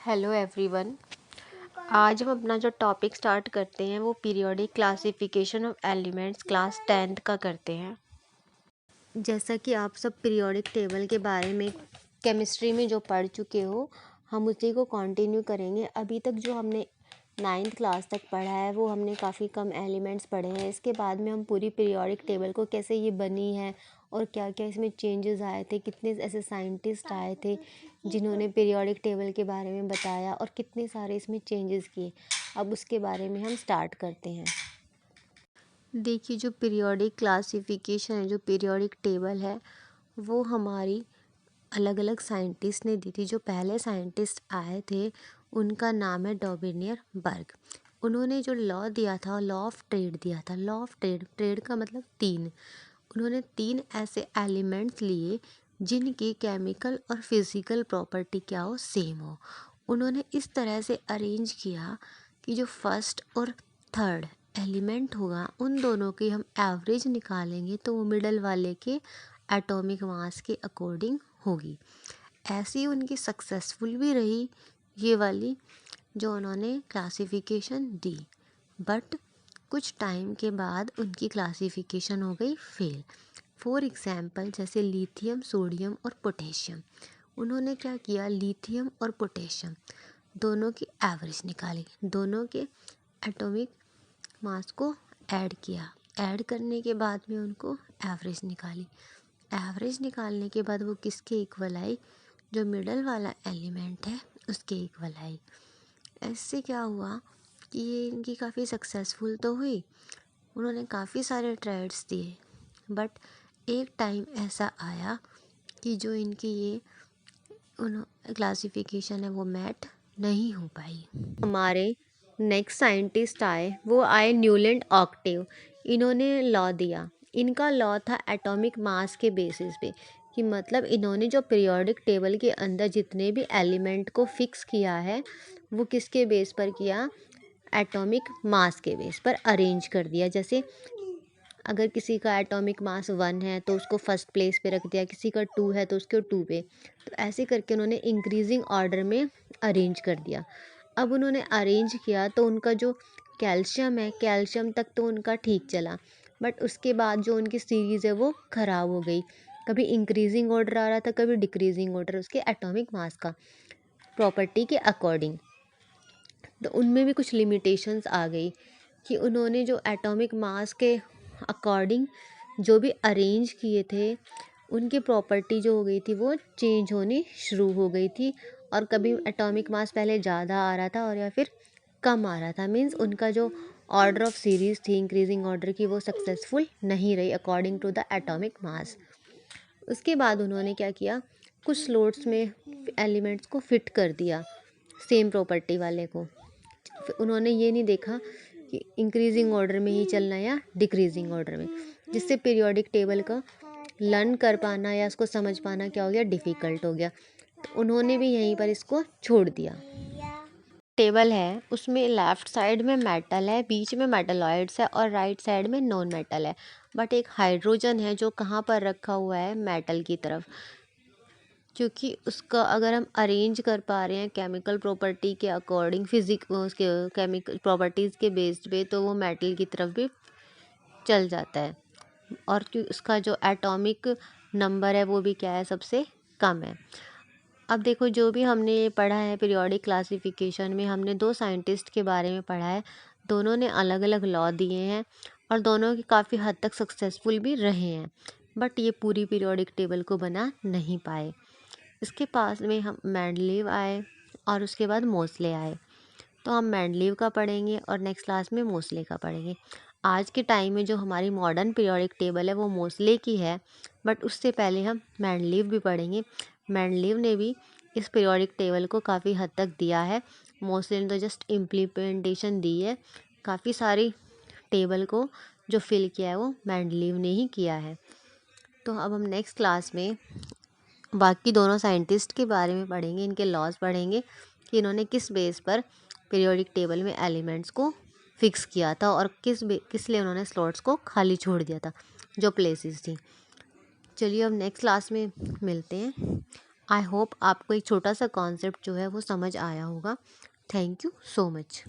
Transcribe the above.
Hello everyone. आज हम अपना जो टॉपिक स्टार्ट करते हैं वो periodic classification of elements class 10th का करते हैं। जैसा कि आप सब पीरियोडिक टेबल के बारे में केमिस्ट्री में जो पढ़ चुके हो, हम उसी को कंटिन्यू करेंगे। अभी तक जो हमने 9th क्लास तक पढ़ा है वो हमने काफ़ी कम एलिमेंट्स पढ़े हैं। इसके बाद में हम पूरी पीरियोडिक टेबल को कैसे ये बनी है और क्या क्या इसमें चेंजेस आए थे, कितने ऐसे साइंटिस्ट आए थे जिन्होंने पीरियोडिक टेबल के बारे में बताया और कितने सारे इसमें चेंजेस किए, अब उसके बारे में हम स्टार्ट करते हैं। देखिए, जो पीरियोडिक क्लासिफिकेशन है, जो पीरियोडिक टेबल है, वो हमारी अलग अलग साइंटिस्ट ने दी थी। जो पहले साइंटिस्ट आए थे उनका नाम है डॉबिनियर बर्ग। उन्होंने जो लॉ दिया था, लॉ ऑफ ट्रेड दिया था। लॉ ऑफ ट्रेड, ट्रेड का मतलब तीन। उन्होंने तीन ऐसे एलिमेंट्स लिए जिनकी केमिकल और फिज़िकल प्रॉपर्टी क्या हो, सेम हो। उन्होंने इस तरह से अरेंज किया कि जो फर्स्ट और थर्ड एलिमेंट होगा उन दोनों की हम एवरेज निकालेंगे तो वो मिडल वाले के एटॉमिक मास के अकॉर्डिंग होगी। ऐसी उनकी सक्सेसफुल भी रही ये वाली जो उन्होंने क्लासिफिकेशन दी, बट कुछ टाइम के बाद उनकी क्लासिफिकेशन हो गई फेल। फॉर एग्जाम्पल, जैसे लिथियम, सोडियम और पोटेशियम। उन्होंने क्या किया, लिथियम और पोटेशियम दोनों की एवरेज निकाली, दोनों के एटॉमिक मास को ऐड किया। ऐड करने के बाद में उनको एवरेज निकाली। एवरेज निकालने के बाद वो किसके इक्वल आई, जो मिडल वाला एलिमेंट है उसके इक्वल आई। ऐसे क्या हुआ कि ये इनकी काफ़ी सक्सेसफुल तो हुई, उन्होंने काफ़ी सारे ट्रायल्स दिए, बट एक टाइम ऐसा आया कि जो इनकी ये क्लासिफिकेशन है वो मैट नहीं हो पाई। हमारे नेक्स्ट साइंटिस्ट आए, वो आए न्यूलैंड ऑक्टेव। इन्होंने लॉ दिया। इनका लॉ था एटॉमिक मास के बेसिस पे, कि मतलब इन्होंने जो पीरियोडिक टेबल के अंदर जितने भी एलिमेंट को फिक्स किया है वो किसके बेस पर किया, एटॉमिक मास के बेस पर अरेंज कर दिया। जैसे अगर किसी का एटॉमिक मास 1 है तो उसको फर्स्ट प्लेस पे रख दिया, किसी का 2 है तो उसको 2 पे, तो ऐसे करके उन्होंने इंक्रीजिंग ऑर्डर में अरेंज कर दिया। अब उन्होंने अरेंज किया तो उनका जो कैल्शियम है, कैल्शियम तक तो उनका ठीक चला, बट उसके बाद जो उनकी सीरीज़ है वो ख़राब हो गई। कभी इंक्रीजिंग ऑर्डर आ रहा था, कभी डिक्रीजिंग ऑर्डर, उसके एटॉमिक मास का प्रॉपर्टी के अकॉर्डिंग। तो उनमें भी कुछ लिमिटेशंस आ गई कि उन्होंने जो एटॉमिक मास के अकॉर्डिंग जो भी अरेंज किए थे उनकी प्रॉपर्टी जो हो गई थी वो चेंज होनी शुरू हो गई थी, और कभी एटॉमिक मास पहले ज़्यादा आ रहा था और या फिर कम आ रहा था। मीन्स उनका जो ऑर्डर ऑफ सीरीज़ थी इंक्रीजिंग ऑर्डर की वो सक्सेसफुल नहीं रही according to the atomic mass. उसके बाद उन्होंने क्या किया, कुछ स्लॉट्स में एलिमेंट्स को फिट कर दिया सेम प्रॉपर्टी वाले को। उन्होंने ये नहीं देखा कि इंक्रीजिंग ऑर्डर में ही चलना या डिक्रीजिंग ऑर्डर में, जिससे पीरियोडिक टेबल का लर्न कर पाना या उसको समझ पाना क्या हो गया, डिफ़िकल्ट हो गया। तो उन्होंने भी यहीं पर इसको छोड़ दिया। टेबल है उसमें लेफ़्ट साइड में मेटल है, बीच में मेटलॉइड्स है और राइट साइड में नॉन मेटल है, बट एक हाइड्रोजन है जो कहाँ पर रखा हुआ है, मेटल की तरफ। क्योंकि उसका अगर हम अरेंज कर पा रहे हैं केमिकल प्रॉपर्टी के अकॉर्डिंग, उसके केमिकल प्रॉपर्टीज़ के बेस्ड पे, तो वो मेटल की तरफ भी चल जाता है। और उसका जो एटॉमिक नंबर है वो भी क्या है, सबसे कम है। अब देखो, जो भी हमने पढ़ा है पीरियोडिक क्लासिफिकेशन में, हमने दो साइंटिस्ट के बारे में पढ़ा है। दोनों ने अलग अलग लॉ दिए हैं और दोनों की काफ़ी हद तक सक्सेसफुल भी रहे हैं, बट ये पूरी पीरियोडिक टेबल को बना नहीं पाए। इसके पास में हम मेंडलीव आए और उसके बाद मोसले आए। तो हम मेंडलीव का पढ़ेंगे और नेक्स्ट क्लास में मोसले का पढ़ेंगे। आज के टाइम में जो हमारी मॉडर्न पीरियोडिक टेबल है वो मोसले की है, बट उससे पहले हम मेंडलीव भी पढ़ेंगे। मेंडलीव ने भी इस पीरियोडिक टेबल को काफ़ी हद तक दिया है। मोसले ने तो जस्ट इम्प्लीमेंटेशन दी है। काफ़ी सारी टेबल को जो फिल किया है वो मेंडलीव ने ही किया है। तो अब हम नेक्स्ट क्लास में बाकी दोनों साइंटिस्ट के बारे में पढ़ेंगे, इनके लॉज पढ़ेंगे कि इन्होंने किस बेस पर पीरियोडिक टेबल में एलिमेंट्स को फिक्स किया था और किस लिए उन्होंने स्लॉट्स को खाली छोड़ दिया था, जो प्लेसेस थी। चलिए अब नेक्स्ट क्लास में मिलते हैं। आई होप आपको एक छोटा सा कॉन्सेप्ट जो है वो समझ आया होगा। Thank you so much.